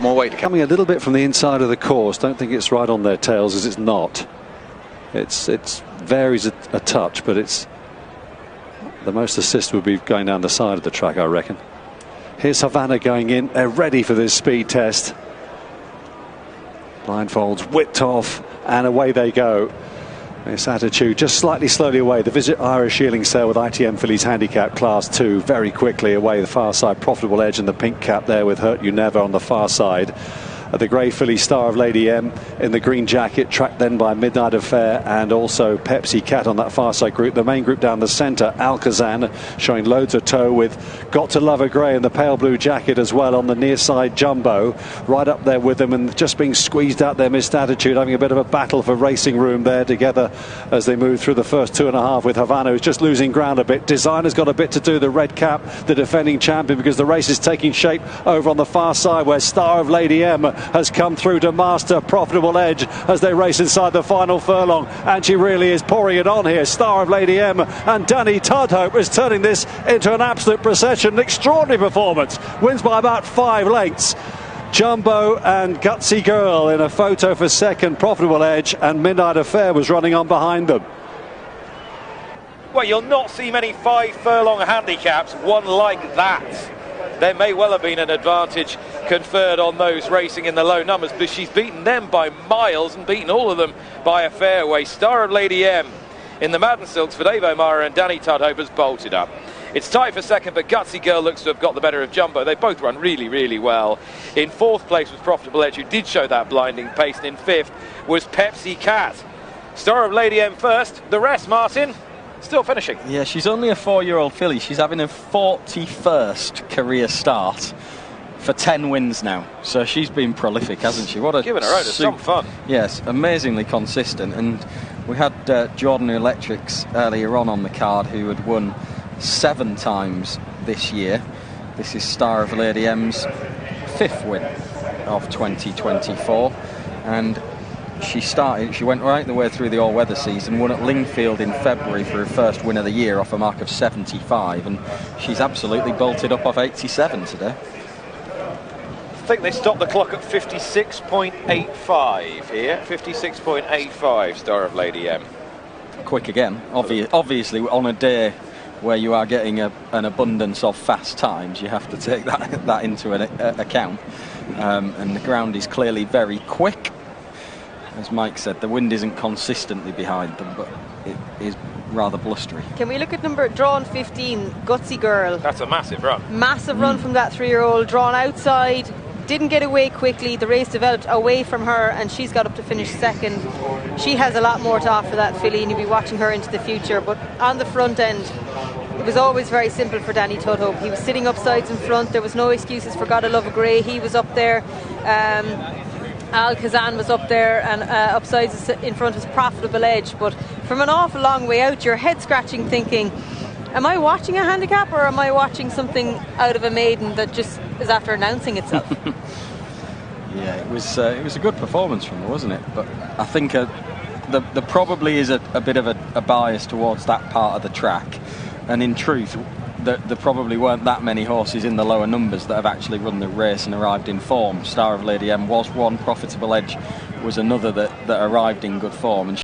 more weight to come. Coming a little bit from the inside of the course. Don't think it's right on their tails, as it's not. It's varies a touch, but it's the most assist would be going down the side of the track, I reckon. Here's Havana going in. They're ready for this speed test. Blindfolds whipped off, and away they go. This attitude just slightly slowly away. The Visit Irish Yearling sail with ITM Fillies Handicap Class 2 very quickly away the far side. Profitable Edge and the pink cap there with Hurt You Never on the far side. The grey filly Star of Lady M in the green jacket, tracked then by Midnight Affair and also Pepsi Cat on that far side group. The main group down the centre, Alcazan showing loads of toe with Got to Love a Grey in the pale blue jacket as well on the near side. Jumbo right up there with them and just being squeezed out there. Missed Attitude having a bit of a battle for racing room there together as they move through the first 2.5 with Havana, who's just losing ground a bit. Designer's got a bit to do, the red cap, the defending champion, because the race is taking shape over on the far side where Star of Lady M has come through to master Profitable Edge as they race inside the final furlong, and she really is pouring it on here. Star of Lady M and Danny Tudhope is turning this into an absolute procession. An extraordinary performance, wins by about 5 lengths. Jumbo and Gutsy Girl in a photo for second. Profitable Edge and Midnight Affair was running on behind them. Well, you'll not see many 5 furlong handicaps, one like that. There may well have been an advantage conferred on those racing in the low numbers, but she's beaten them by miles and beaten all of them by a fair way. Star of Lady M in the Madden Silks for Dave O'Mara and Danny Tudhope has bolted up. It's tight for second, but Gutsy Girl looks to have got the better of Jumbo. They both run really, really well. In 4th place was Profitable Edge, who did show that blinding pace, and in 5th was Pepsi Cat. Star of Lady M first, the rest, Martin, still finishing. Yeah, she's only a 4-year-old filly. She's having her 41st career start for 10 wins now. So she's been prolific, hasn't she? What a giving her own some fun. Yes, amazingly consistent. And we had Jordan Electrics earlier on the card, who had won 7 times this year. This is Star of Lady M's 5th win of 2024, and she went right the way through the all-weather season, won at Lingfield in February for her first win of the year off a mark of 75, and she's absolutely bolted up off 87 today. I think they stopped the clock at 56.85 here. 56.85, Star of Lady M. Quick again. Obviously, on a day where you are getting an abundance of fast times, you have to take that into account. And the ground is clearly very quick. As Mike said, the wind isn't consistently behind them, but it is rather blustery. Can we look at number drawn 15, Gutsy Girl? That's a massive run. Massive run from that 3-year-old, drawn outside, didn't get away quickly. The race developed away from her, and she's got up to finish second. She has a lot more to offer, that filly, and you'll be watching her into the future. But on the front end, it was always very simple for Danny Tudhope. He was sitting upsides in front. There was no excuses for Gotta Love a Grey. He was up there. Alcazan was up there, and upsides in front was Profitable Edge. But from an awful long way out, you're head scratching thinking, am I watching a handicap, or am I watching something out of a maiden that just is after announcing itself? Yeah, it was a good performance from her, wasn't it? But I think there probably is a bit of a bias towards that part of the track, and in truth there probably weren't that many horses in the lower numbers that have actually run the race and arrived in form. Star of Lady M was one, Profitable Edge was another that arrived in good form, and